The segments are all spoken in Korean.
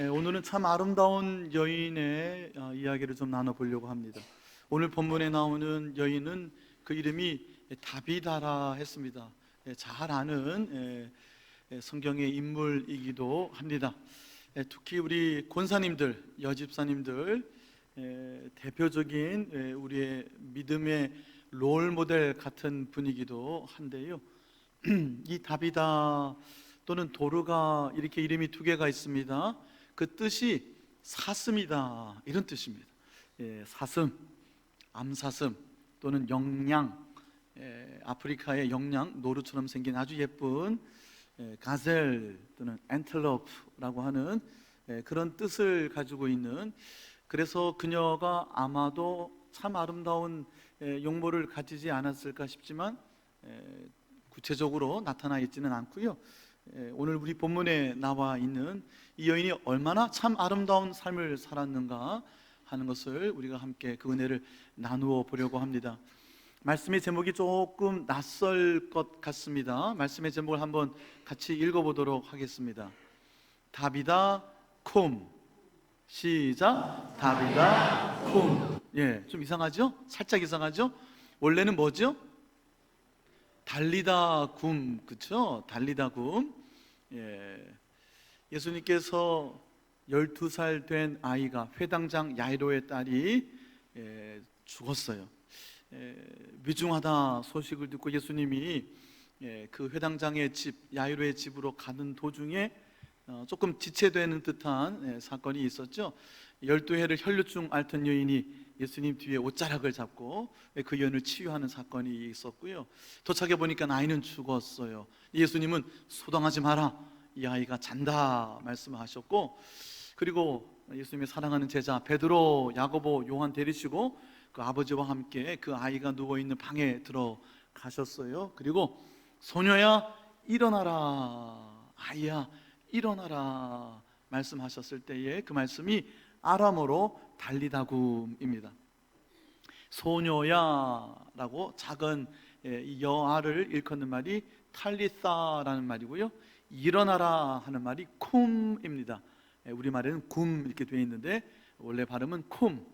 오늘은 참 아름다운 여인의 이야기를 좀 나눠보려고 합니다. 오늘 본문에 나오는 여인은 그 이름이 다비다라 했습니다. 잘 아는 성경의 인물이기도 합니다. 특히 우리 권사님들, 여집사님들 대표적인 우리의 믿음의 롤 모델 같은 분이기도 한데요. 이 다비다 또는 도르가 이렇게 이름이 두 개가 있습니다. 그 뜻이 사슴이다 이런 뜻입니다. 사슴, 암사슴 또는 영양, 아프리카의 영양, 노루처럼 생긴 아주 예쁜 가젤 또는 엔텔로프라고 하는 그런 뜻을 가지고 있는, 그래서 그녀가 아마도 참 아름다운 용모를 가지지 않았을까 싶지만 구체적으로 나타나 있지는 않고요. 오늘 우리 본문에 나와 있는 이 여인이 얼마나 참 아름다운 삶을 살았는가 하는 것을 우리가 함께 그 은혜를 나누어 보려고 합니다. 말씀의 제목이 조금 낯설 것 같습니다. 말씀의 제목을 한번 같이 읽어보도록 하겠습니다. 다비다 쿰. 시작. 다비다 쿰. 좀 이상하죠? 살짝 이상하죠? 원래는 뭐죠? 달리다 굼, 그렇죠? 달리다 굼. 예수님께서 12살 된 아이가, 회당장 야이로의 딸이 죽었어요. 위중하다 소식을 듣고 예수님이 그 회당장의 집, 야이로의 집으로 가는 도중에 조금 지체되는 듯한 사건이 있었죠. 12해를 혈류증 앓던 여인이 예수님 뒤에 옷자락을 잡고 그 여인을 치유하는 사건이 있었고요. 도착해 보니까 아이는 죽었어요. 예수님은 소동하지 마라, 이 아이가 잔다 말씀하셨고, 그리고 예수님의 사랑하는 제자 베드로, 야고보, 요한 데리시고 그 아버지와 함께 그 아이가 누워있는 방에 들어가셨어요. 그리고 소녀야 일어나라, 아이야 일어나라 말씀하셨을 때에 그 말씀이 아람어로 달리다굼입니다. 소녀야 라고 작은 여아를 일컫는 말이 탈리사라는 말이고요, 일어나라 하는 말이 쿰입니다. 우리말에는 굼 이렇게 되어 있는데 원래 발음은 쿰,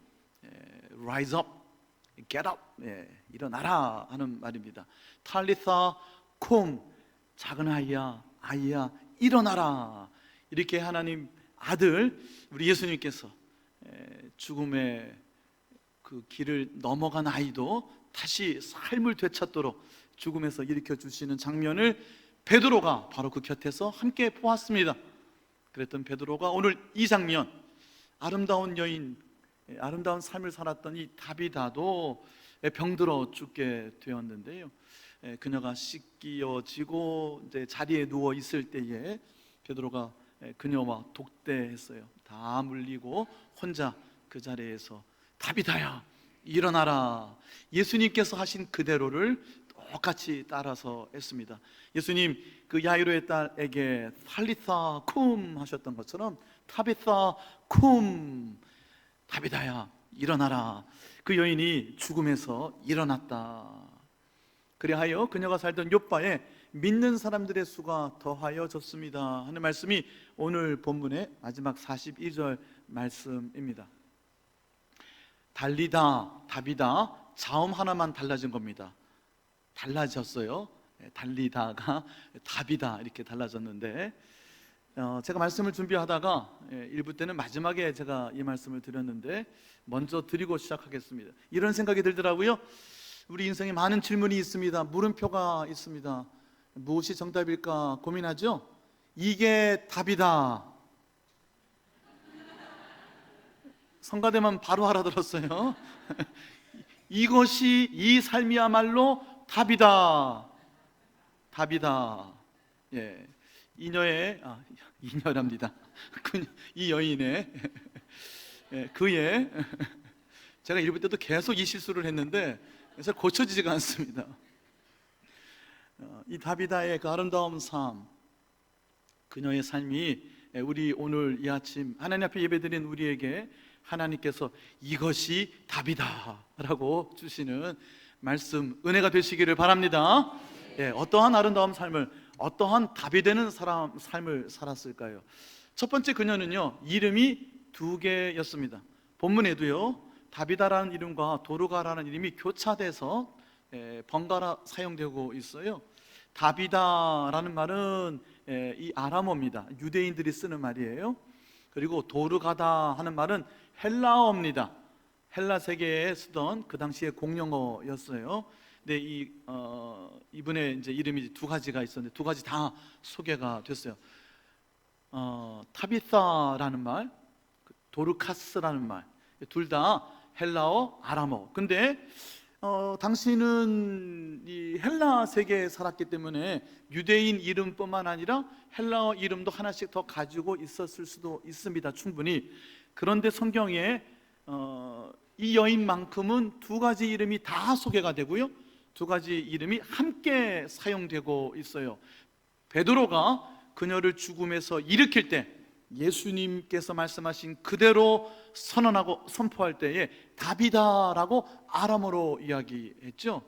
rise up, get up, 일어나라 하는 말입니다. 탈리사 쿰, 작은 아이야, 아이야 일어나라. 이렇게 하나님 아들 우리 예수님께서 죽음의 그 길을 넘어간 아이도 다시 삶을 되찾도록 죽음에서 일으켜 주시는 장면을 베드로가 바로 그 곁에서 함께 보았습니다. 그랬던 베드로가 오늘 이 장면, 아름다운 여인, 아름다운 삶을 살았던 이 다비다도 병들어 죽게 되었는데요, 그녀가 씻기어지고 이제 자리에 누워 있을 때에 베드로가 그녀와 독대했어요. 다 물리고 혼자 그 자리에서 다비다야 일어나라, 예수님께서 하신 그대로를 똑같이 따라서 했습니다. 예수님 그 야이로의 딸에게 탈리사 쿰 하셨던 것처럼 타비사 쿰, 다비다야 일어나라. 그 여인이 죽음에서 일어났다. 그리하여 그녀가 살던 욥바에 믿는 사람들의 수가 더하여졌습니다 하는 말씀이 오늘 본문의 마지막 42절 말씀입니다. 달리다, 다비다, 자음 하나만 달라진 겁니다. 달라졌어요. 달리다가 다비다 이렇게 달라졌는데, 제가 말씀을 준비하다가 1부 때는 마지막에 제가 이 말씀을 드렸는데 먼저 드리고 시작하겠습니다. 이런 생각이 들더라고요. 우리 인생에 많은 질문이 있습니다. 물음표가 있습니다. 무엇이 정답일까 고민하죠? 이게 답이다. 성가대만 바로 알아들었어요. 이것이, 이 삶이야말로 답이다. 답이다. 이녀랍니다. 이 여인의 그의 제가 읽을 때도 계속 이 실수를 했는데 그래서 고쳐지지가 않습니다. 이 다비다의 그 아름다운 삶, 그녀의 삶이 우리 오늘 이 아침 하나님 앞에 예배드린 우리에게 하나님께서 이것이 답이다 라고 주시는 말씀, 은혜가 되시기를 바랍니다. 어떠한 아름다운 삶을, 어떠한 답이 되는 삶을 살았을까요? 첫 번째 그녀는요, 이름이 두 개였습니다. 본문에도요, 다비다라는 이름과 도르가라는 이름이 교차돼서 번갈아 사용되고 있어요. 다비다라는 말은 이 아람어입니다. 유대인들이 쓰는 말이에요. 그리고 도르가다 하는 말은 헬라어입니다. 헬라 세계에 쓰던 그 당시의 공용어였어요. 근데 이분의 이제 이름이 두 가지가 있었는데 두 가지 다 소개가 됐어요. 타비사라는 말, 도르카스라는 말, 둘 다 헬라어, 아람어. 근데 당신은 이 헬라 세계에 살았기 때문에 유대인 이름뿐만 아니라 헬라어 이름도 하나씩 더 가지고 있었을 수도 있습니다. 충분히. 그런데 성경에 이 여인만큼은 두 가지 이름이 다 소개가 되고요, 두 가지 이름이 함께 사용되고 있어요. 베드로가 그녀를 죽음에서 일으킬 때 예수님께서 말씀하신 그대로 선언하고 선포할 때에 다비다라고 아람어로 이야기했죠.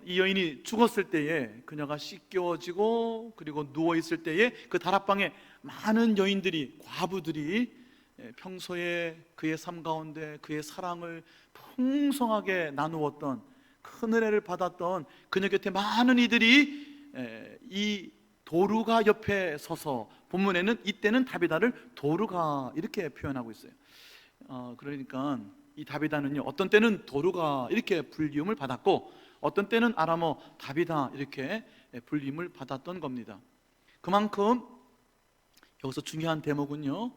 이 여인이 죽었을 때에 그녀가 씻겨지고 그리고 누워있을 때에 그 다락방에 많은 여인들이, 과부들이 평소에 그의 삶 가운데 그의 사랑을 풍성하게 나누었던, 큰 은혜를 받았던 그녀 곁에 많은 이들이 이 도르가 옆에 서서, 본문에는 이때는 다비다를 도르가 이렇게 표현하고 있어요. 그러니까 이 다비다는요, 어떤 때는 도르가 이렇게 불리움을 받았고 어떤 때는 아람어 다비다 이렇게 불림을 받았던 겁니다. 그만큼 여기서 중요한 대목은요,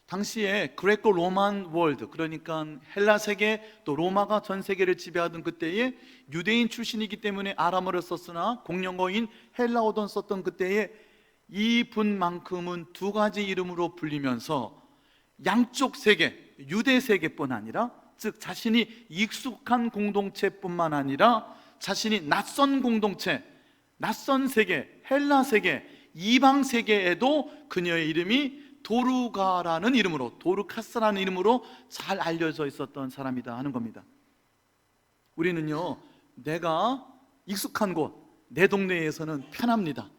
당시에 그레코 로만 월드, 그러니까 헬라 세계 또 로마가 전 세계를 지배하던 그때에 유대인 출신이기 때문에 아람어를 썼으나 공용어인 헬라어도 썼던 그때에 이 분만큼은 두 가지 이름으로 불리면서 양쪽 세계, 유대 세계뿐 아니라, 즉 자신이 익숙한 공동체뿐만 아니라 자신이 낯선 공동체, 낯선 세계, 헬라 세계, 이방 세계에도 그녀의 이름이 도르가라는 이름으로, 도르카스라는 이름으로 잘 알려져 있었던 사람이다 하는 겁니다. 우리는요, 내가 익숙한 곳, 내 동네에서는 편합니다.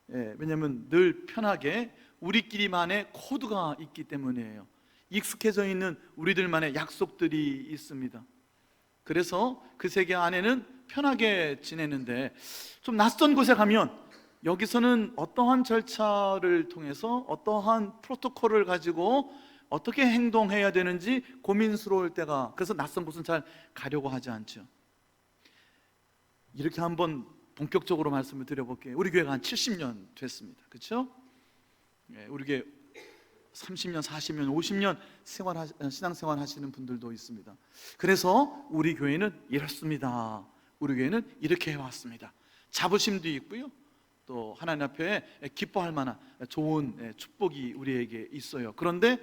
왜냐하면 늘 편하게 우리끼리만의 코드가 있기 때문이에요. 익숙해져 있는 우리들만의 약속들이 있습니다. 그래서 그 세계 안에는 편하게 지내는데, 좀 낯선 곳에 가면 여기서는 어떠한 절차를 통해서 어떠한 프로토콜을 가지고 어떻게 행동해야 되는지 고민스러울 때가, 그래서 낯선 곳은 잘 가려고 하지 않죠. 이렇게 한번 본격적으로 말씀을 드려볼게요. 우리 교회가 한 70년 됐습니다. 그렇죠? 우리 교회 30년, 40년, 50년 신앙생활 하시는 분들도 있습니다. 그래서 우리 교회는 이렇습니다. 우리 교회는 이렇게 해왔습니다. 자부심도 있고요, 또 하나님 앞에 기뻐할 만한 좋은 축복이 우리에게 있어요. 그런데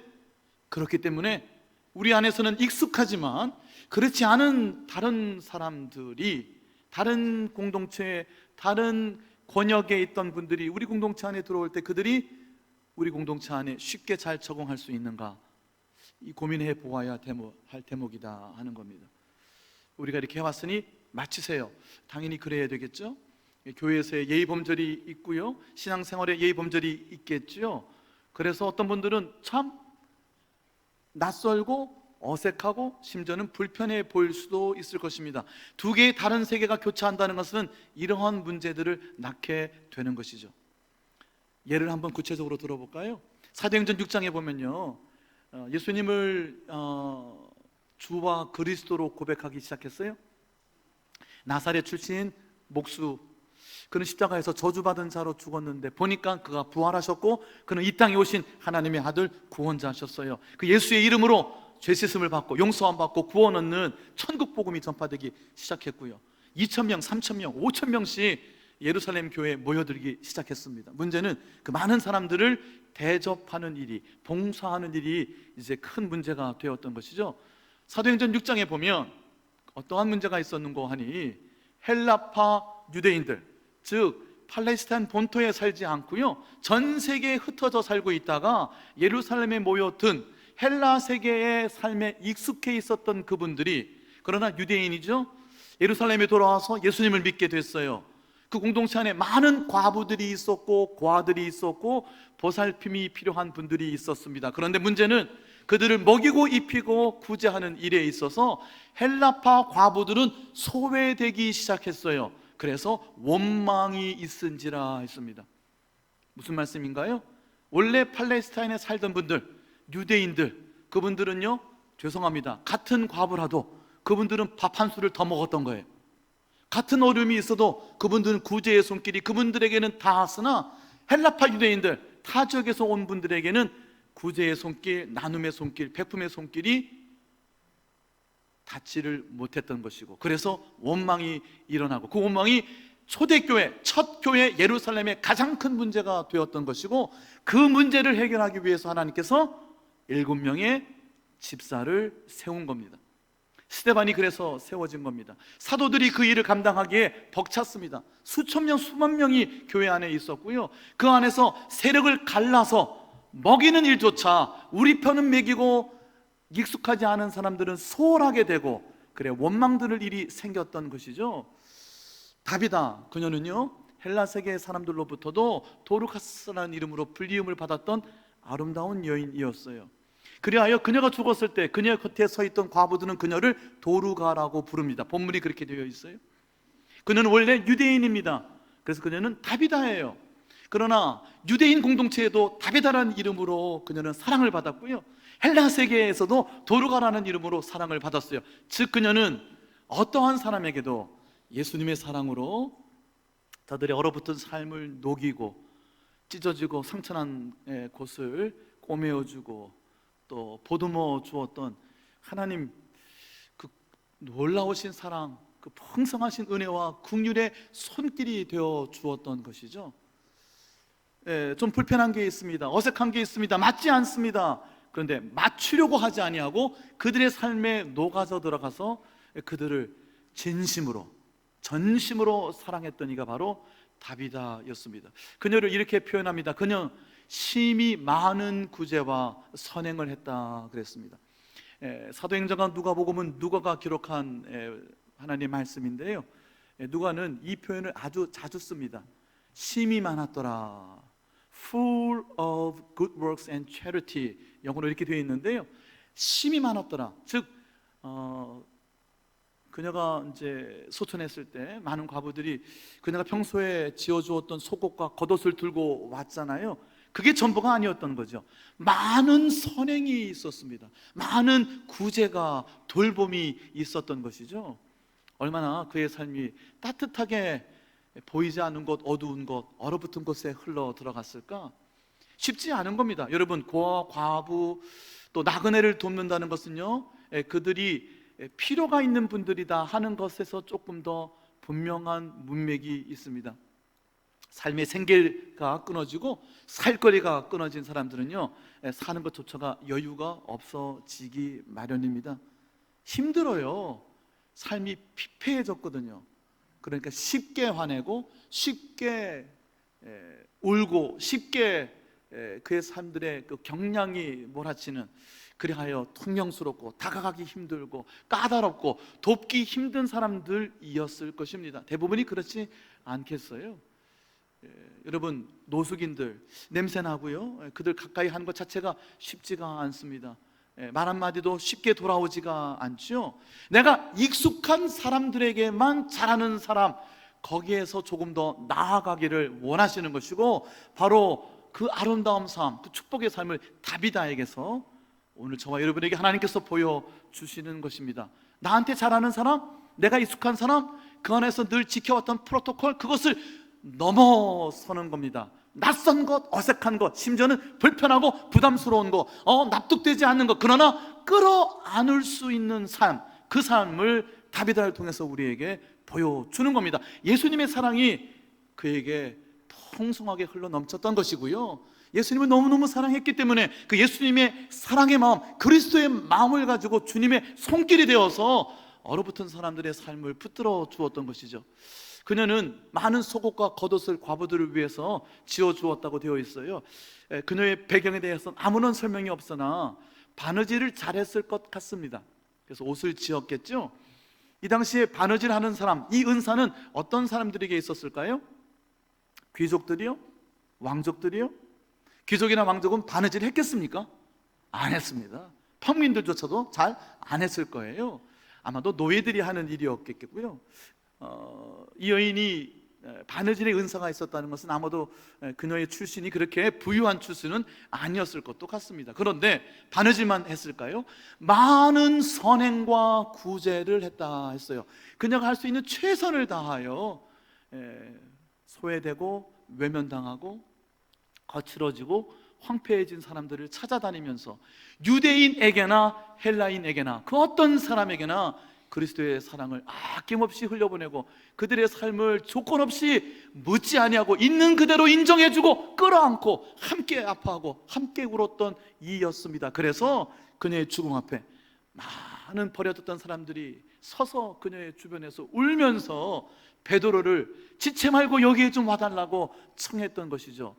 그렇기 때문에 우리 안에서는 익숙하지만 그렇지 않은 다른 사람들이, 다른 공동체에, 다른 권역에 있던 분들이 우리 공동체 안에 들어올 때 그들이 우리 공동체 안에 쉽게 잘 적응할 수 있는가, 이 고민해 보아야 할 대목이다 하는 겁니다. 우리가 이렇게 해왔으니 마치세요. 당연히 그래야 되겠죠. 교회에서의 예의범절이 있고요, 신앙생활에 예의범절이 있겠죠. 그래서 어떤 분들은 참 낯설고 어색하고 심지어는 불편해 보일 수도 있을 것입니다. 두 개의 다른 세계가 교차한다는 것은 이러한 문제들을 낳게 되는 것이죠. 예를 한번 구체적으로 들어볼까요? 사도행전 6장에 보면요, 예수님을 주와 그리스도로 고백하기 시작했어요. 나사렛 출신 목수, 그는 십자가에서 저주받은 자로 죽었는데 보니까 그가 부활하셨고 그는 이 땅에 오신 하나님의 아들 구원자셨어요. 그 예수의 이름으로 죄 씻음을 받고 용서함 받고 구원 얻는 천국 복음이 전파되기 시작했고요, 2,000명, 3,000명, 5,000명씩 예루살렘 교회에 모여들기 시작했습니다. 문제는 그 많은 사람들을 대접하는 일이, 봉사하는 일이 이제 큰 문제가 되었던 것이죠. 사도행전 6장에 보면 어떠한 문제가 있었는고 하니, 헬라파 유대인들, 즉 팔레스타인 본토에 살지 않고요, 전 세계에 흩어져 살고 있다가 예루살렘에 모여든 헬라 세계의 삶에 익숙해 있었던 그분들이, 그러나 유대인이죠, 예루살렘에 돌아와서 예수님을 믿게 됐어요. 그 공동체 안에 많은 과부들이 있었고 고아들이 있었고 보살핌이 필요한 분들이 있었습니다. 그런데 문제는 그들을 먹이고 입히고 구제하는 일에 있어서 헬라파 과부들은 소외되기 시작했어요. 그래서 원망이 있은지라 했습니다. 무슨 말씀인가요? 원래 팔레스타인에 살던 분들, 유대인들, 그분들은요, 죄송합니다, 같은 과부라도 그분들은 밥 한 술을 더 먹었던 거예요. 같은 어려움이 있어도 그분들은 구제의 손길이 그분들에게는 닿았으나 헬라파 유대인들, 타 지역에서 온 분들에게는 구제의 손길, 나눔의 손길, 베품의 손길이 닿지를 못했던 것이고, 그래서 원망이 일어나고, 그 원망이 초대교회, 첫 교회 예루살렘의 가장 큰 문제가 되었던 것이고, 그 문제를 해결하기 위해서 하나님께서 7명의 집사를 세운 겁니다. 스데반이 그래서 세워진 겁니다. 사도들이 그 일을 감당하기에 벅찼습니다. 수천 명, 수만 명이 교회 안에 있었고요, 그 안에서 세력을 갈라서 먹이는 일조차 우리 편은 먹이고 익숙하지 않은 사람들은 소홀하게 되고, 그래 원망 들을 일이 생겼던 것이죠. 다비다, 그녀는요 헬라 세계의 사람들로부터도 도르카스라는 이름으로 불리움을 받았던 아름다운 여인이었어요. 그리하여 그녀가 죽었을 때 그녀 곁에 서 있던 과부들은 그녀를 도르가라고 부릅니다. 본문이 그렇게 되어 있어요. 그녀는 원래 유대인입니다. 그래서 그녀는 다비다예요. 그러나 유대인 공동체에도 다비다라는 이름으로 그녀는 사랑을 받았고요, 헬라 세계에서도 도르가라는 이름으로 사랑을 받았어요. 즉 그녀는 어떠한 사람에게도 예수님의 사랑으로 저들의 얼어붙은 삶을 녹이고 찢어지고 상처난 곳을 꼬매어주고 또 보듬어 주었던 하나님 그 놀라우신 사랑, 그 풍성하신 은혜와 긍휼의 손길이 되어 주었던 것이죠. 좀 불편한 게 있습니다. 어색한 게 있습니다. 맞지 않습니다. 그런데 맞추려고 하지 아니하고 그들의 삶에 녹아져 들어가서 그들을 진심으로, 전심으로 사랑했던 이가 바로 다비다였습니다. 그녀를 이렇게 표현합니다. 그녀 심히 많은 구제와 선행을 했다 그랬습니다. 사도행전과 누가복음은 누가가 기록한 하나님의 말씀인데요, 누가는 이 표현을 아주 자주 씁니다. 심이 많았더라, full of good works and charity, 영어로 이렇게 되어 있는데요, 심이 많았더라. 즉 그녀가 이제 소천했을 때 많은 과부들이 그녀가 평소에 지어주었던 속옷과 겉옷을 들고 왔잖아요. 그게 전부가 아니었던 거죠. 많은 선행이 있었습니다. 많은 구제가, 돌봄이 있었던 것이죠. 얼마나 그의 삶이 따뜻하게 보이지 않는 곳, 어두운 곳, 얼어붙은 곳에 흘러 들어갔을까? 쉽지 않은 겁니다. 여러분, 고아, 과부, 또 나그네를 돕는다는 것은요, 그들이 필요가 있는 분들이다 하는 것에서 조금 더 분명한 문맥이 있습니다. 삶의 생계가 끊어지고 살거리가 끊어진 사람들은요, 사는 것조차가 여유가 없어지기 마련입니다. 힘들어요. 삶이 피폐해졌거든요. 그러니까 쉽게 화내고 쉽게 울고 쉽게 그의 삶들의 그 경량이 몰아치는, 그리하여 퉁명스럽고 다가가기 힘들고 까다롭고 돕기 힘든 사람들이었을 것입니다. 대부분이 그렇지 않겠어요? 여러분, 노숙인들 냄새나고요, 그들 가까이 하는 것 자체가 쉽지가 않습니다. 말 한마디도 쉽게 돌아오지가 않죠. 내가 익숙한 사람들에게만 잘하는 사람, 거기에서 조금 더 나아가기를 원하시는 것이고, 바로 그 아름다운 삶, 그 축복의 삶을 다비다에게서 오늘 저와 여러분에게 하나님께서 보여주시는 것입니다. 나한테 잘하는 사람, 내가 익숙한 사람, 그 안에서 늘 지켜왔던 프로토콜, 그것을 넘어서는 겁니다. 낯선 것, 어색한 것, 심지어는 불편하고 부담스러운 것, 납득되지 않는 것, 그러나 끌어안을 수 있는 삶, 그 삶을 다비다를 통해서 우리에게 보여주는 겁니다. 예수님의 사랑이 그에게 풍성하게 흘러넘쳤던 것이고요, 예수님을 너무너무 사랑했기 때문에 그 예수님의 사랑의 마음, 그리스도의 마음을 가지고 주님의 손길이 되어서 얼어붙은 사람들의 삶을 붙들어 주었던 것이죠. 그녀는 많은 속옷과 겉옷을 과부들을 위해서 지어주었다고 되어 있어요. 그녀의 배경에 대해서는 아무런 설명이 없으나 바느질을 잘했을 것 같습니다. 그래서 옷을 지었겠죠. 이 당시에 바느질 하는 사람, 이 은사는 어떤 사람들에게 있었을까요? 귀족들이요? 왕족들이요? 귀족이나 왕족은 바느질 했겠습니까? 안 했습니다. 평민들조차도 잘 안 했을 거예요. 아마도 노예들이 하는 일이었겠고요. 이 여인이 바느질의 은사가 있었다는 것은 아마도 그녀의 출신이 그렇게 부유한 출신은 아니었을 것도 같습니다. 그런데 바느질만 했을까요? 많은 선행과 구제를 했다 했어요. 그녀가 할 수 있는 최선을 다하여 소외되고 외면당하고 거칠어지고 황폐해진 사람들을 찾아다니면서 유대인에게나 헬라인에게나 그 어떤 사람에게나 그리스도의 사랑을 아낌없이 흘려보내고 그들의 삶을 조건 없이 묻지 아니하고 있는 그대로 인정해주고 끌어안고 함께 아파하고 함께 울었던 이였습니다. 그래서 그녀의 죽음 앞에 많은 버려졌던 사람들이 서서 그녀의 주변에서 울면서 베드로를 지체 말고 여기에 좀 와달라고 청했던 것이죠.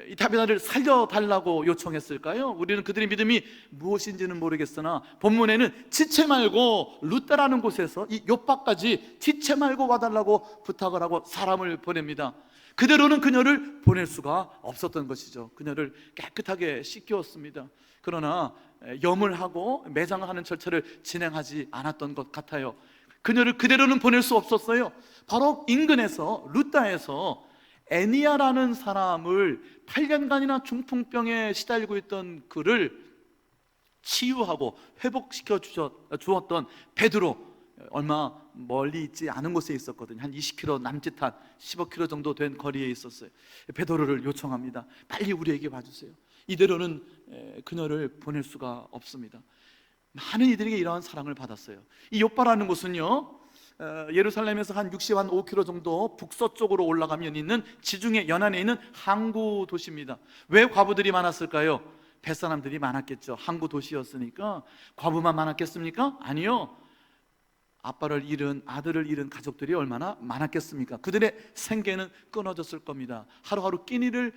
이 다비다를 살려달라고 요청했을까요? 우리는 그들의 믿음이 무엇인지는 모르겠으나 본문에는 지체 말고 루다라는 곳에서 이 요바까지 지체 말고 와달라고 부탁을 하고 사람을 보냅니다. 그대로는 그녀를 보낼 수가 없었던 것이죠. 그녀를 깨끗하게 씻겼습니다. 그러나 염을 하고 매장을 하는 절차를 진행하지 않았던 것 같아요. 그녀를 그대로는 보낼 수 없었어요. 바로 인근에서 루다에서 애니야라는 사람을 8년간이나 중풍병에 시달리고 있던 그를 치유하고 회복시켜 주었던 베드로, 얼마 멀리 있지 않은 곳에 있었거든요. 한 20km 남짓한 15km 정도 된 거리에 있었어요. 베드로를 요청합니다. 빨리 우리에게 와주세요. 이대로는 그녀를 보낼 수가 없습니다. 많은 이들에게 이러한 사랑을 받았어요. 이 요바라는 곳은요, 예루살렘에서 한 65km 정도 북서쪽으로 올라가면 있는 지중해 연안에 있는 항구 도시입니다. 왜 과부들이 많았을까요? 뱃사람들이 많았겠죠. 항구 도시였으니까. 과부만 많았겠습니까? 아니요. 아빠를 잃은, 아들을 잃은 가족들이 얼마나 많았겠습니까? 그들의 생계는 끊어졌을 겁니다. 하루하루 끼니를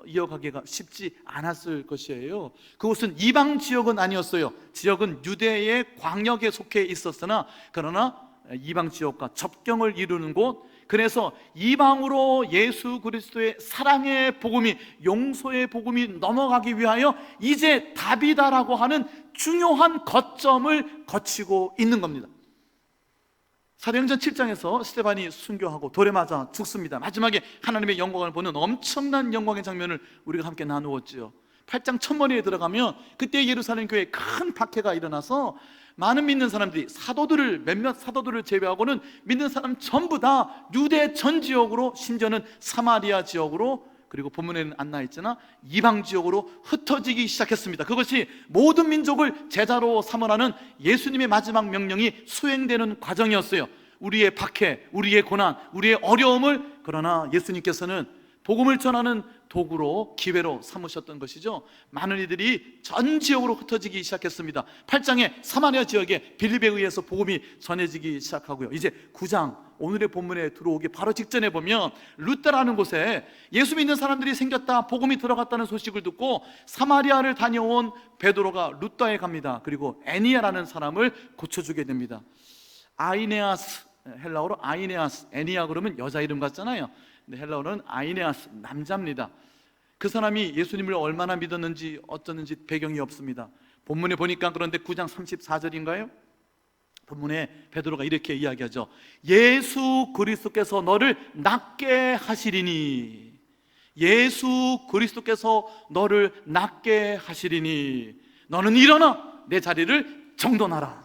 이어가기가 쉽지 않았을 것이에요. 그곳은 이방 지역은 아니었어요. 지역은 유대의 광역에 속해 있었으나 그러나 이방 지역과 접경을 이루는 곳, 그래서 이방으로 예수 그리스도의 사랑의 복음이, 용서의 복음이 넘어가기 위하여 이제 답이다라고 하는 중요한 거점을 거치고 있는 겁니다. 사도행전 7장에서 스데반이 순교하고 돌에 맞아 죽습니다. 마지막에 하나님의 영광을 보는 엄청난 영광의 장면을 우리가 함께 나누었지요. 8장 첫머리에 들어가면 그때 예루살렘 교회에 큰 박해가 일어나서 많은 믿는 사람들이 몇몇 사도들을 제외하고는 믿는 사람 전부 다 유대 전 지역으로, 심지어는 사마리아 지역으로, 그리고 본문에는 안 나있잖아, 이방 지역으로 흩어지기 시작했습니다. 그것이 모든 민족을 제자로 삼으라는 예수님의 마지막 명령이 수행되는 과정이었어요. 우리의 박해, 우리의 고난, 우리의 어려움을, 그러나 예수님께서는 복음을 전하는 도구로, 기회로 삼으셨던 것이죠. 많은 이들이 전 지역으로 흩어지기 시작했습니다. 8장에 사마리아 지역에 빌립에 의해서 복음이 전해지기 시작하고요. 이제 9장 오늘의 본문에 들어오기 바로 직전에 보면 루다라는 곳에 예수 믿는 사람들이 생겼다, 복음이 들어갔다는 소식을 듣고 사마리아를 다녀온 베드로가 루다에 갑니다. 그리고 애니야라는 사람을 고쳐주게 됩니다. 아이네아스, 헬라어로 아이네아스, 애니야 그러면 여자 이름 같잖아요. 근데 헬라어는 아이네아스, 남자입니다. 그 사람이 예수님을 얼마나 믿었는지 어쩌는지 배경이 없습니다. 본문에 보니까 그런데 9장 34절인가요? 본문에 베드로가 이렇게 이야기하죠. 예수 그리스도께서 너를 낫게 하시리니, 예수 그리스도께서 너를 낫게 하시리니 너는 일어나 내 자리를 정돈하라.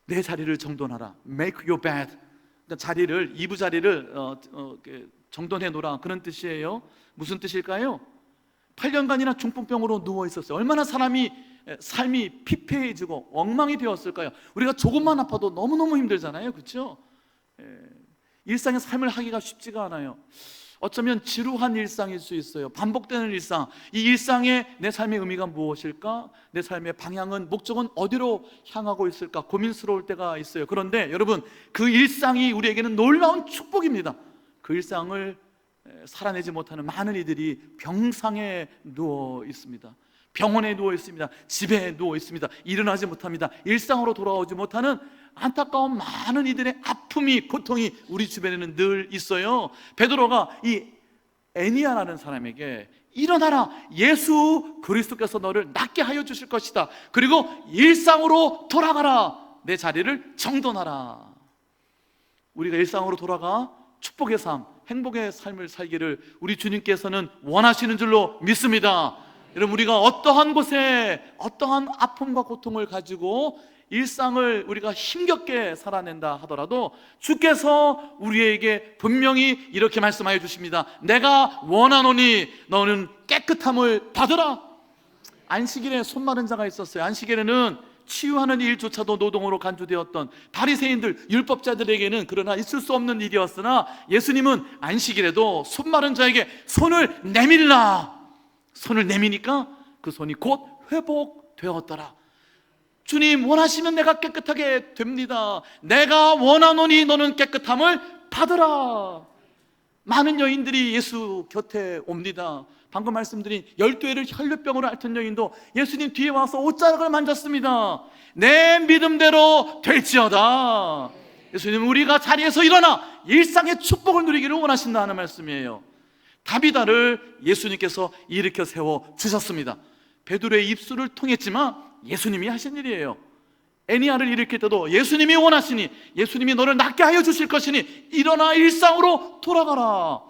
내 자리를 정돈하라. Make your bed. 그러니까 자리를, 이부 자리를 정돈해 놓으라, 그런 뜻이에요. 무슨 뜻일까요? 8년간이나 중풍병으로 누워 있었어요. 얼마나 삶이 피폐해지고 엉망이 되었을까요? 우리가 조금만 아파도 너무너무 힘들잖아요, 그렇죠? 일상의 삶을 하기가 쉽지가 않아요. 어쩌면 지루한 일상일 수 있어요. 반복되는 일상. 이 일상에 내 삶의 의미가 무엇일까? 내 삶의 방향은, 목적은 어디로 향하고 있을까? 고민스러울 때가 있어요. 그런데 여러분, 그 일상이 우리에게는 놀라운 축복입니다. 그 일상을 살아내지 못하는 많은 이들이 병상에 누워 있습니다. 병원에 누워 있습니다. 집에 누워 있습니다. 일어나지 못합니다. 일상으로 돌아오지 못하는 안타까운 많은 이들의 아픔이, 고통이 우리 주변에는 늘 있어요. 베드로가 이 애니아라는 사람에게 일어나라, 예수 그리스도께서 너를 낫게 하여 주실 것이다, 그리고 일상으로 돌아가라, 내 자리를 정돈하라. 우리가 일상으로 돌아가 축복의 삶, 행복의 삶을 살기를 우리 주님께서는 원하시는 줄로 믿습니다. 여러분, 우리가 어떠한 곳에 어떠한 아픔과 고통을 가지고 일상을 우리가 힘겹게 살아낸다 하더라도 주께서 우리에게 분명히 이렇게 말씀하여 주십니다. 내가 원하노니 너는 깨끗함을 받으라. 안식일에 손 마른 자가 있었어요. 안식일에는 치유하는 일조차도 노동으로 간주되었던 바리새인들, 율법자들에게는 그러나 있을 수 없는 일이었으나 예수님은 안식일에도 손 마른 자에게 손을 내밀라. 손을 내미니까 그 손이 곧 회복되었더라. 주님 원하시면 내가 깨끗하게 됩니다. 내가 원하노니 너는 깨끗함을 받으라. 많은 여인들이 예수 곁에 옵니다. 방금 말씀드린 12회를 혈류병으로 앓던 여인도 예수님 뒤에 와서 옷자락을 만졌습니다. 내 믿음대로 될지어다. 예수님, 우리가 자리에서 일어나 일상의 축복을 누리기를 원하신다 하는 말씀이에요. 다비다를 예수님께서 일으켜 세워 주셨습니다. 베드로의 입술을 통했지만 예수님이 하신 일이에요. 애니아를 일으킬 때도 예수님이 원하시니, 예수님이 너를 낫게 하여 주실 것이니 일어나 일상으로 돌아가라.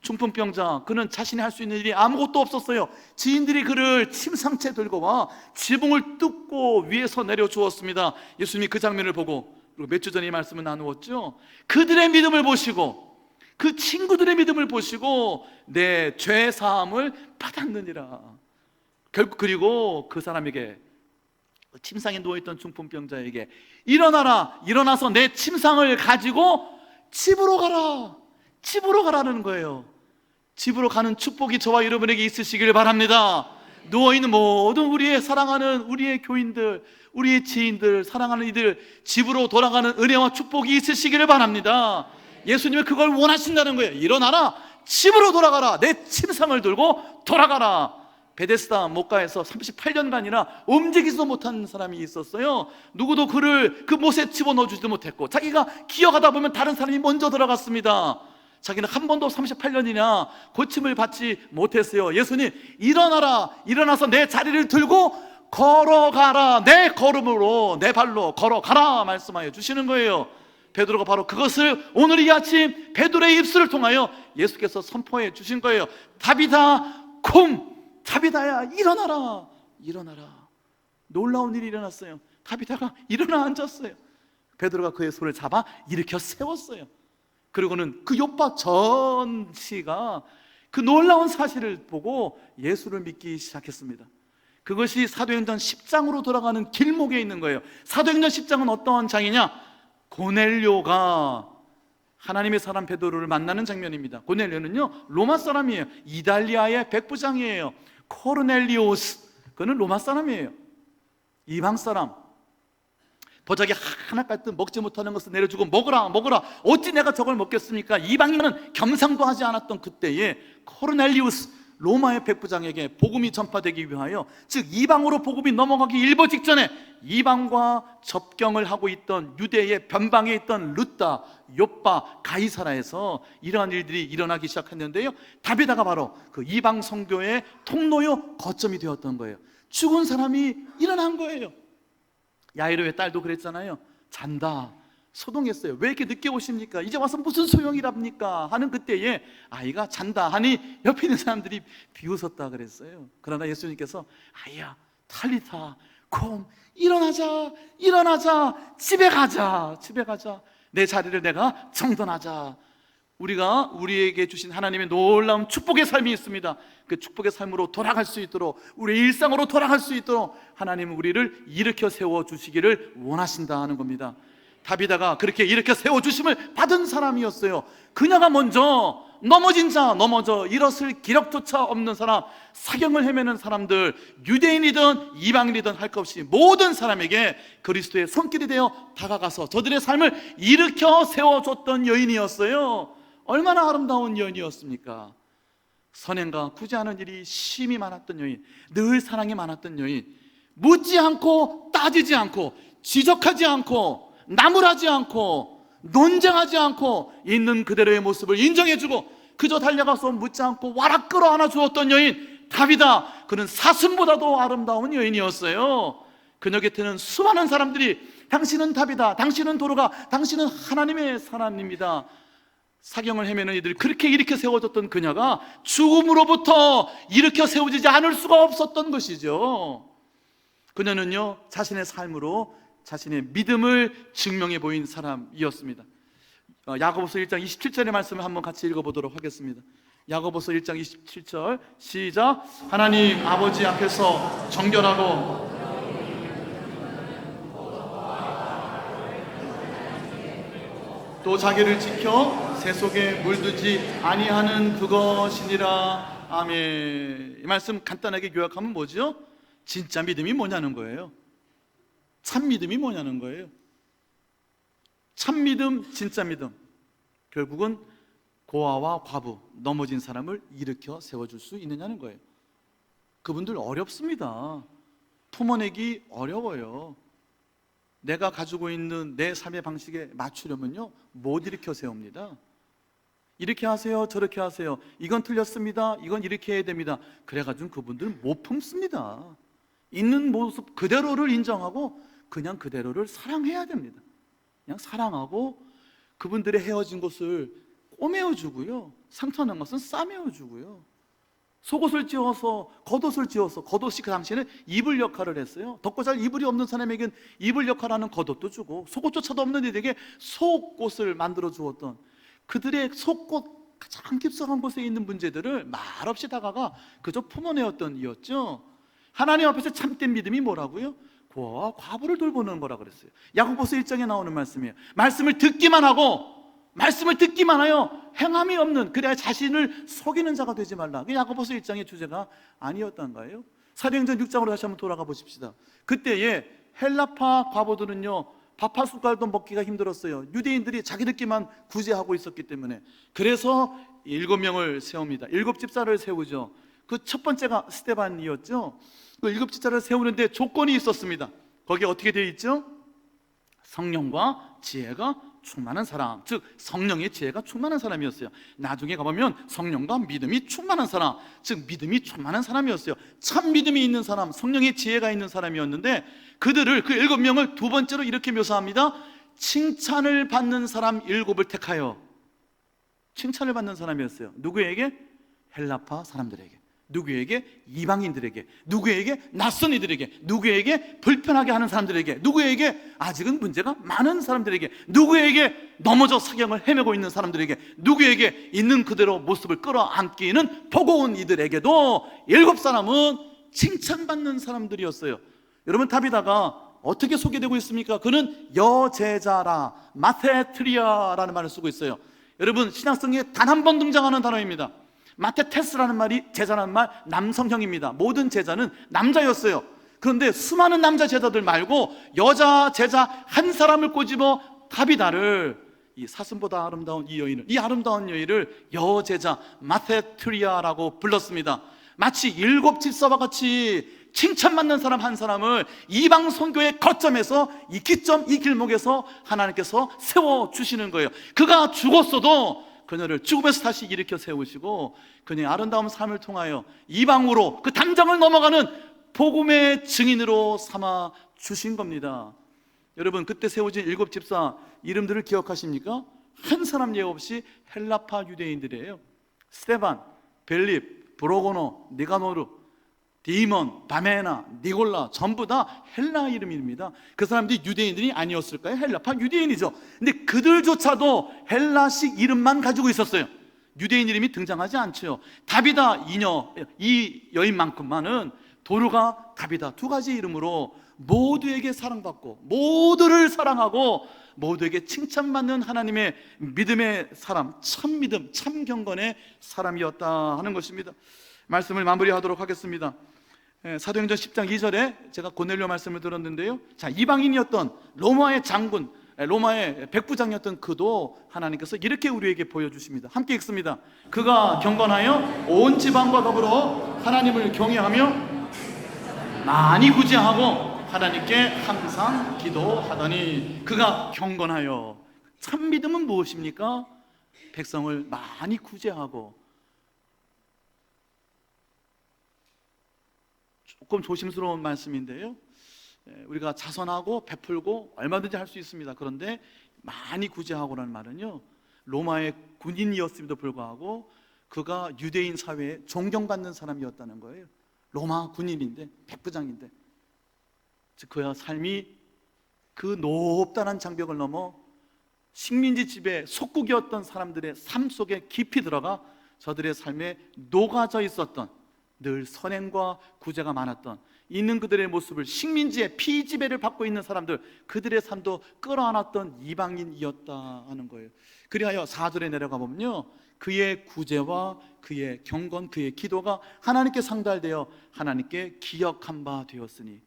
중풍병자, 그는 자신이 할 수 있는 일이 아무것도 없었어요. 지인들이 그를 침상째 들고 와 지붕을 뚫고 위에서 내려주었습니다. 예수님이 그 장면을 보고, 그리고 몇 주 전에 이 말씀을 나누었죠. 그들의 믿음을 보시고, 그 친구들의 믿음을 보시고 내 죄 사함을 받았느니라. 결국 그리고 그 사람에게, 침상에 누워있던 중풍병자에게 일어나라, 일어나서 내 침상을 가지고 집으로 가라, 집으로 가라는 거예요. 집으로 가는 축복이 저와 여러분에게 있으시길 바랍니다. 누워있는 모든 우리의 사랑하는 우리의 교인들, 우리의 지인들, 사랑하는 이들 집으로 돌아가는 은혜와 축복이 있으시기를 바랍니다. 예수님이 그걸 원하신다는 거예요. 일어나라, 집으로 돌아가라, 내 침상을 들고 돌아가라. 베데스다 목가에서 38년간이나 움직이지도 못한 사람이 있었어요. 누구도 그를 그 못에 집어넣어주지도 못했고, 자기가 기어가다 보면 다른 사람이 먼저 들어갔습니다. 자기는 한 번도 38년이나 고침을 받지 못했어요. 예수님, 일어나라, 일어나서 내 자리를 들고 걸어가라, 내 걸음으로, 내 발로 걸어가라 말씀하여 주시는 거예요. 베드로가 바로 그것을 오늘 이 아침 베드로의 입술을 통하여 예수께서 선포해 주신 거예요. 다비다 쿰, 다비다야 일어나라, 일어나라. 놀라운 일이 일어났어요. 다비다가 일어나 앉았어요. 베드로가 그의 손을 잡아 일으켜 세웠어요. 그리고는 그 요파 전시가 그 놀라운 사실을 보고 예수를 믿기 시작했습니다. 그것이 사도행전 10장으로 돌아가는 길목에 있는 거예요. 사도행전 10장은 어떠한 장이냐? 고넬료가 하나님의 사람 베드로를 만나는 장면입니다. 고넬료는요 로마 사람이에요. 이달리아의 백부장이에요. 코르넬리오스, 그는 로마 사람이에요. 이방 사람. 보자기 하나 깔듯 먹지 못하는 것을 내려주고 먹으라, 먹으라. 어찌 내가 저걸 먹겠습니까? 이방인은 겸상도 하지 않았던 그때에 코르넬리우스, 로마의 백부장에게 복음이 전파되기 위하여, 즉 이방으로 복음이 넘어가기 일보 직전에 이방과 접경을 하고 있던 유대의 변방에 있던 룻다, 요빠, 가이사라에서 이러한 일들이 일어나기 시작했는데요, 다비다가 바로 그 이방 선교의 통로요 거점이 되었던 거예요. 죽은 사람이 일어난 거예요. 야이로의 딸도 그랬잖아요. 잔다, 소동했어요. 왜 이렇게 늦게 오십니까? 이제 와서 무슨 소용이랍니까? 하는 그때에 아이가 잔다 하니 옆에 있는 사람들이 비웃었다 그랬어요. 그러나 예수님께서 아이야, 탈리타 콤, 일어나자, 일어나자, 집에 가자, 집에 가자. 내 자리를 내가 정돈하자. 우리가 우리에게 주신 하나님의 놀라운 축복의 삶이 있습니다. 그 축복의 삶으로 돌아갈 수 있도록, 우리의 일상으로 돌아갈 수 있도록 하나님은 우리를 일으켜 세워주시기를 원하신다 하는 겁니다. 다비다가 그렇게 일으켜 세워주심을 받은 사람이었어요. 그녀가 먼저 넘어진 자, 넘어져 일었을 기력조차 없는 사람, 사경을 헤매는 사람들, 유대인이든 이방인이든 할 것 없이 모든 사람에게 그리스도의 손길이 되어 다가가서 저들의 삶을 일으켜 세워줬던 여인이었어요. 얼마나 아름다운 여인이었습니까? 선행과 굳이 하는 일이 심히 많았던 여인, 늘 사랑이 많았던 여인, 묻지 않고 따지지 않고 지적하지 않고 나무라지 않고 논쟁하지 않고 있는 그대로의 모습을 인정해주고 그저 달려가서 묻지 않고 와락 끌어안아 주었던 여인 다비다. 그는 사슴보다도 아름다운 여인이었어요. 그녀 곁에는 수많은 사람들이 당신은 다비다, 당신은 도로가, 당신은 하나님의 사람입니다. 사경을 헤매는 이들이 그렇게 일으켜 세워졌던 그녀가 죽음으로부터 일으켜 세워지지 않을 수가 없었던 것이죠. 그녀는요, 자신의 삶으로 자신의 믿음을 증명해 보인 사람이었습니다. 야고보서 1장 27절의 말씀을 한번 같이 읽어보도록 하겠습니다. 야고보서 1장 27절 시작. 하나님 아버지 앞에서 정결하고 또 자기를 지켜 새 속에 물들지 아니하는 그것이니라. 아멘. 이 말씀 간단하게 요약하면 뭐죠? 진짜 믿음이 뭐냐는 거예요. 참 믿음이 뭐냐는 거예요. 참 믿음, 진짜 믿음, 결국은 고아와 과부, 넘어진 사람을 일으켜 세워줄 수 있느냐는 거예요. 그분들 어렵습니다. 품어내기 어려워요. 내가 가지고 있는 내 삶의 방식에 맞추려면요, 못 일으켜 세웁니다. 이렇게 하세요, 저렇게 하세요, 이건 틀렸습니다, 이건 이렇게 해야 됩니다. 그래가지고 그분들은 못 품습니다. 있는 모습 그대로를 인정하고 그냥 그대로를 사랑해야 됩니다. 그냥 사랑하고 그분들의 헤어진 곳을 꼬매어주고요, 상처난 것은 싸매어주고요, 속옷을 지어서 겉옷을 지어서, 겉옷이 그 당시에는 이불 역할을 했어요. 덮고 잘 이불이 없는 사람에겐 이불 역할하는 겉옷도 주고 속옷조차도 없는 이들에게 속옷을 만들어 주었던, 그들의 속옷 가장 깊숙한 곳에 있는 문제들을 말없이 다가가 그저 품어내었던 이였죠. 하나님 앞에서 참된 믿음이 뭐라고요? 고아와 과부를 돌보는 거라 그랬어요. 야고보서 1장에 나오는 말씀이에요. 말씀을 듣기만 하여 행함이 없는, 그래야 자신을 속이는 자가 되지 말라. 그 야고보서 1장의 주제가 아니었단가요? 사도행전 6장으로 다시 한번 돌아가 보십시다. 그때에 헬라파 과부들은요, 밥 한 숟갈도 먹기가 힘들었어요. 유대인들이 자기들끼만 구제하고 있었기 때문에. 그래서 7명을 세웁니다. 7집사를 세우죠. 그 첫 번째가 스데반이었죠. 그 7집사를 세우는데 조건이 있었습니다. 거기에 어떻게 되어 있죠? 성령과 지혜가 충만한 사람, 즉 성령의 지혜가 충만한 사람이었어요. 나중에 가보면 성령과 믿음이 충만한 사람, 즉 믿음이 충만한 사람이었어요. 참 믿음이 있는 사람, 성령의 지혜가 있는 사람이었는데, 그들을, 그 7명을 두 번째로 이렇게 묘사합니다. 칭찬을 받는 사람 7을 택하여. 칭찬을 받는 사람이었어요. 누구에게? 헬라파 사람들에게. 누구에게? 이방인들에게. 누구에게? 낯선 이들에게. 누구에게? 불편하게 하는 사람들에게. 누구에게? 아직은 문제가 많은 사람들에게. 누구에게? 넘어져 사경을 헤매고 있는 사람들에게. 누구에게? 있는 그대로 모습을 끌어안기는 버거운 이들에게도 7사람은 칭찬받는 사람들이었어요. 여러분, 다비다가 어떻게 소개되고 있습니까? 그는 여제자라, 마테트리아라는 말을 쓰고 있어요. 여러분, 신약성경에 단 한 번 등장하는 단어입니다. 마테테스라는 말이, 제자라는 말, 남성형입니다. 모든 제자는 남자였어요. 그런데 수많은 남자 제자들 말고 여자 제자 한 사람을 꼬집어 다비다를, 이 사슴보다 아름다운 이 여인을, 이 아름다운 여인을 여제자 마테트리아라고 불렀습니다. 마치 7집사와 같이 칭찬받는 사람 한 사람을 이방 선교의 거점에서, 이 기점, 이 길목에서 하나님께서 세워주시는 거예요. 그가 죽었어도 그녀를 죽음에서 다시 일으켜 세우시고 그녀의 아름다운 삶을 통하여 이방으로, 그 담장을 넘어가는 복음의 증인으로 삼아 주신 겁니다. 여러분, 그때 세워진 7집사 이름들을 기억하십니까? 한 사람 예외 없이 헬라파 유대인들이에요. 스데반, 벨립, 브로고노, 니가노르, 디몬, 바메나, 니골라, 전부 다 헬라 이름입니다. 그 사람들이 유대인들이 아니었을까요? 헬라파 유대인이죠. 근데 그들조차도 헬라식 이름만 가지고 있었어요. 유대인 이름이 등장하지 않죠. 다비다 이 여인만큼만은 도르가, 다비다 두 가지 이름으로 모두에게 사랑받고 모두를 사랑하고 모두에게 칭찬받는 하나님의 믿음의 사람, 참 믿음, 참 경건의 사람이었다 하는 것입니다. 말씀을 마무리하도록 하겠습니다. 사도행전 10장 2절에 제가 고넬료 말씀을 들었는데요, 자, 이방인이었던 로마의 장군 로마의 백부장이었던 그도 하나님께서 이렇게 우리에게 보여주십니다. 함께 읽습니다. 그가 경건하여 온 지방과 더불어 하나님을 경외하며 많이 구제하고 하나님께 항상 기도하더니. 그가 경건하여, 참 믿음은 무엇입니까? 백성을 많이 구제하고. 조금 조심스러운 말씀인데요, 우리가 자선하고 베풀고 얼마든지 할 수 있습니다. 그런데 많이 구제하고라는 말은요, 로마의 군인이었음에도 불구하고 그가 유대인 사회에 존경받는 사람이었다는 거예요. 로마 군인인데, 백부장인데, 즉 그의 삶이 그 높다는 장벽을 넘어 식민지 지배 속국이었던 사람들의 삶 속에 깊이 들어가 저들의 삶에 녹아져 있었던, 늘 선행과 구제가 많았던 있는 그들의 모습을, 식민지의 피지배를 받고 있는 사람들, 그들의 삶도 끌어안았던 이방인이었다 하는 거예요. 그리하여 4절에 내려가 보면요, 그의 구제와 그의 경건, 그의 기도가 하나님께 상달되어 하나님께 기억한 바 되었으니.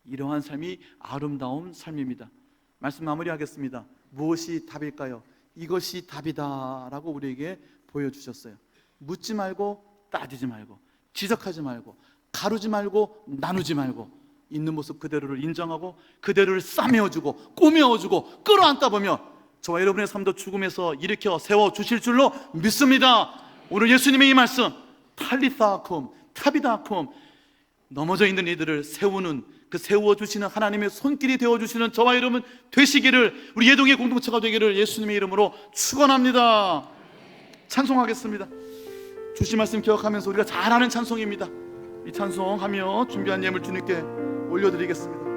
이러한 삶이 아름다운 삶입니다. 말씀 마무리하겠습니다. 무엇이 답일까요? 이것이 답이다 라고 우리에게 보여주셨어요. 묻지 말고 따지지 말고 지적하지 말고 가르지 말고 나누지 말고 있는 모습 그대로를 인정하고 그대로를 싸매어주고 꾸며주고 끌어안다 보면 저와 여러분의 삶도 죽음에서 일으켜 세워주실 줄로 믿습니다. 오늘 예수님의 이 말씀, 탈리타쿰, 타비다쿰, 넘어져 있는 이들을 세우는, 그 세워주시는 하나님의 손길이 되어주시는 저와 여러분 되시기를, 우리 예동의 공동체가 되기를 예수님의 이름으로 축원합니다. 찬송하겠습니다. 주신 말씀 기억하면서 우리가 잘 아는 찬송입니다. 이 찬송하며 준비한 예물 주님께 올려드리겠습니다.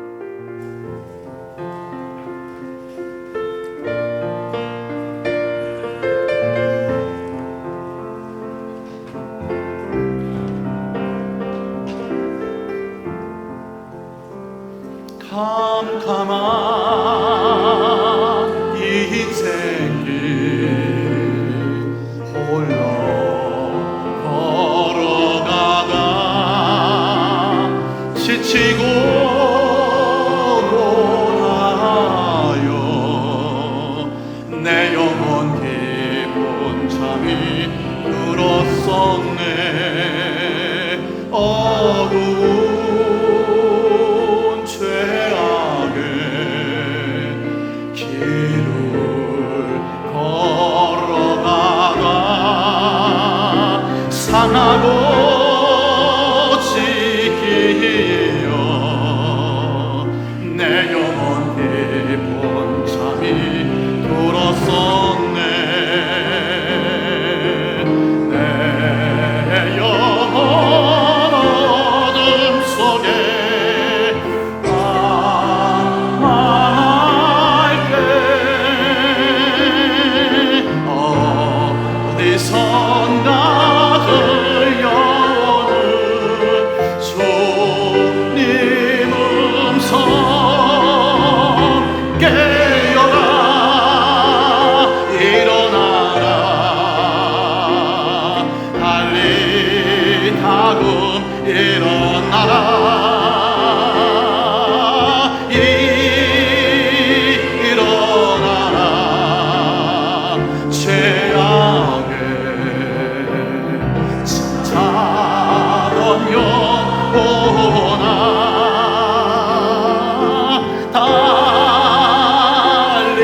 캄캄한 인생길 홀로 걸어가다 지치고 고나요 내 영혼 깊은 잠이 들었었네. 어두운 죄악의 길을 걸어가다 상하고 지기어 내 영혼 깊은 잠이 들었었네. 내 영혼 어둠 속에 망할 때 어디선가 들려오는 주님 음성 깨어라 일어나라 달리다금 일어나라 일어나라 죄악에 차던 영혼아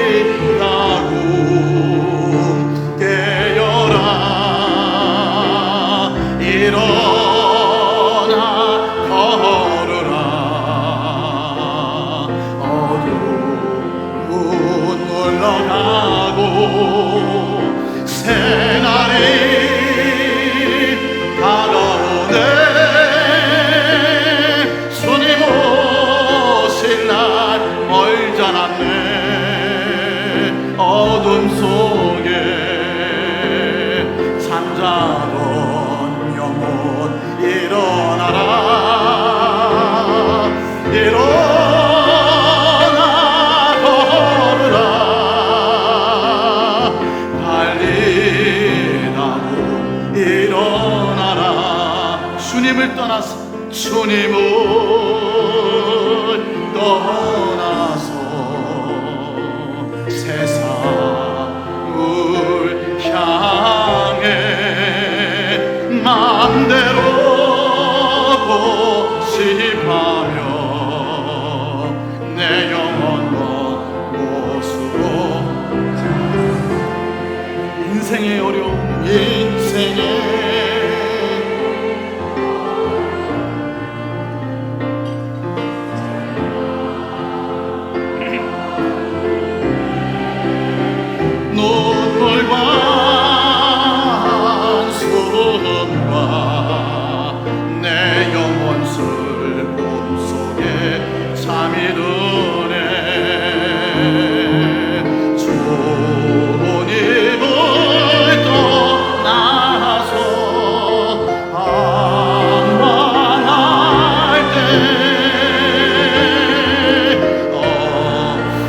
달린다고 깨어라 일어나 걸으라 어두운 물러가고 새날이 다가오네. 주님 오실 날 멀지 않았네. 어둠 속에 잠자던 영혼 일어나라 일어나 걸으라 달리다고 일어나라. 주님을 떠나서 주님을 떠나서 고집하며 내 영혼과 못으로 인생의 어려움 인생의 눈물과 한숨과 내 영혼 슬픔 속에 잠이 드네 주님을 떠나서 방황할 때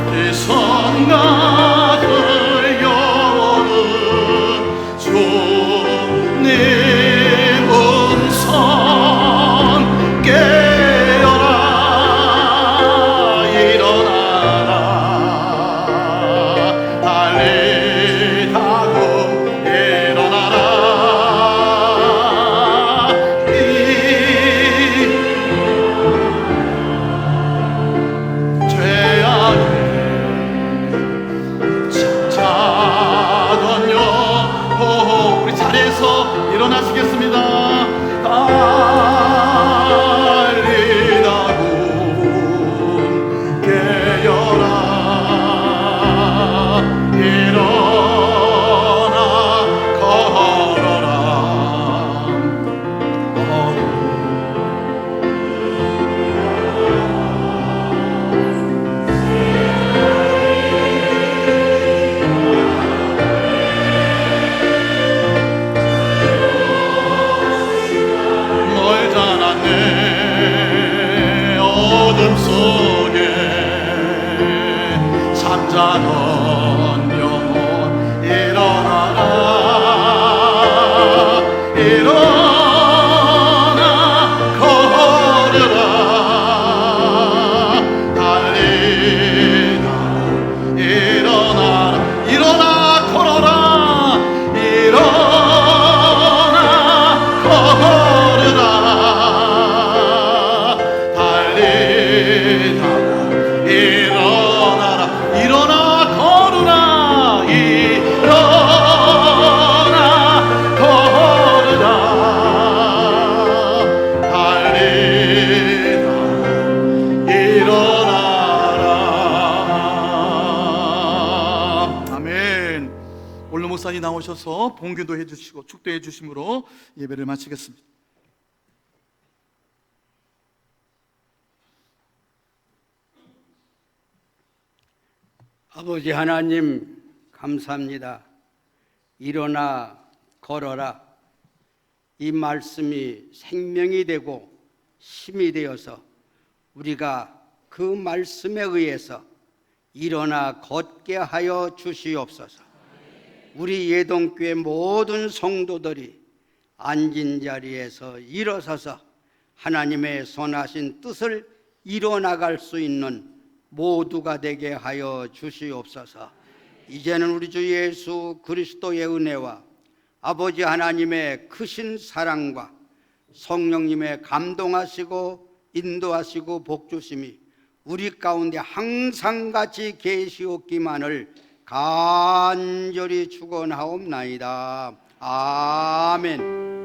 어디선가 일어나시겠습니다. 달리다군 깨어라 일어나 걸어라 어둠 속에 잠자던 영혼 일어나라 일어나 걸으라 달리다 일어나라 일어나 걸어라 일어나 걸으라 일어나라 일어나 걸으라 일어나 걸으라 달리다 일어나라. 아멘. 오늘 목사님 나오셔서 봉기도 해주시고 축도해 주심으로 예배를 마치겠습니다. 아버지 하나님 감사합니다. 일어나 걸어라. 이 말씀이 생명이 되고 힘이 되어서 우리가 그 말씀에 의해서 일어나 걷게 하여 주시옵소서. 우리 예동교회 모든 성도들이 앉은 자리에서 일어서서 하나님의 선하신 뜻을 이뤄나갈 수 있는 모두가 되게 하여 주시옵소서. 이제는 우리 주 예수 그리스도의 은혜와 아버지 하나님의 크신 사랑과 성령님의 감동하시고 인도하시고 복주심이 우리 가운데 항상 같이 계시옵기만을 간절히 축원하옵나이다. 아멘.